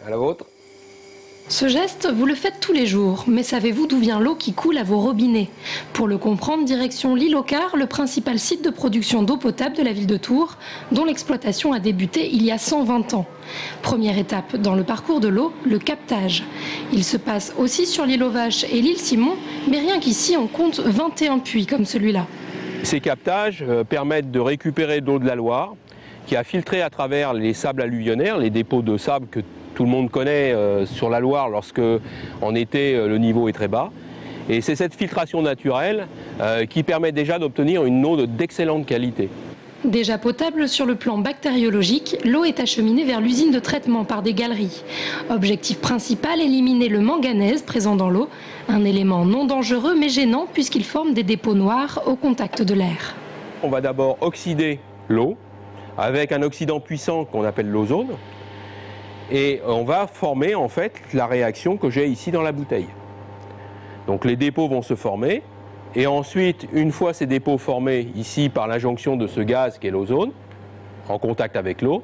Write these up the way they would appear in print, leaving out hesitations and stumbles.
À la vôtre. Ce geste, vous le faites tous les jours, mais savez-vous d'où vient l'eau qui coule à vos robinets? Pour le comprendre, direction l'île aux Carres, le principal site de production d'eau potable de la ville de Tours, dont l'exploitation a débuté il y a 120 ans. Première étape dans le parcours de l'eau, le captage. Il se passe aussi sur l'île aux Vaches et l'île Simon, mais rien qu'ici, on compte 21 puits comme celui-là. Ces captages permettent de récupérer de l'eau de la Loire, qui a filtré à travers les sables alluvionnaires, les dépôts de sable que tout le monde connaît sur la Loire lorsque en été le niveau est très bas. Et c'est cette filtration naturelle qui permet déjà d'obtenir une eau d'excellente qualité. Déjà potable sur le plan bactériologique, l'eau est acheminée vers l'usine de traitement par des galeries. Objectif principal, éliminer le manganèse présent dans l'eau, un élément non dangereux mais gênant puisqu'il forme des dépôts noirs au contact de l'air. On va d'abord oxyder l'eau avec un oxydant puissant qu'on appelle l'ozone. Et on va former en fait la réaction que j'ai ici dans la bouteille. Donc les dépôts vont se former et ensuite, une fois ces dépôts formés ici par l'injonction de ce gaz qui est l'ozone, en contact avec l'eau,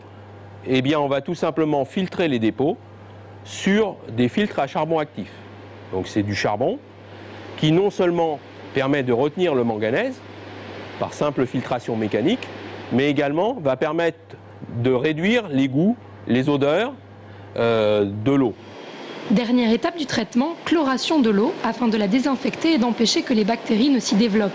eh bien on va tout simplement filtrer les dépôts sur des filtres à charbon actif. Donc c'est du charbon qui non seulement permet de retenir le manganèse par simple filtration mécanique, mais également va permettre de réduire les goûts, les odeurs de l'eau. Dernière étape du traitement, chloration de l'eau afin de la désinfecter et d'empêcher que les bactéries ne s'y développent.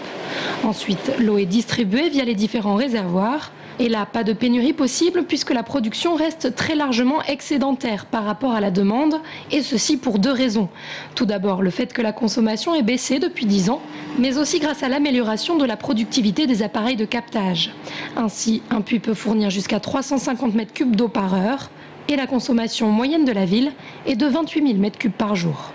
Ensuite, l'eau est distribuée via les différents réservoirs. Et là, pas de pénurie possible puisque la production reste très largement excédentaire par rapport à la demande, et ceci pour deux raisons. Tout d'abord, le fait que la consommation ait baissé depuis 10 ans, mais aussi grâce à l'amélioration de la productivité des appareils de captage. Ainsi, un puits peut fournir jusqu'à 350 m3 d'eau par heure, et la consommation moyenne de la ville est de 28 000 m3 par jour.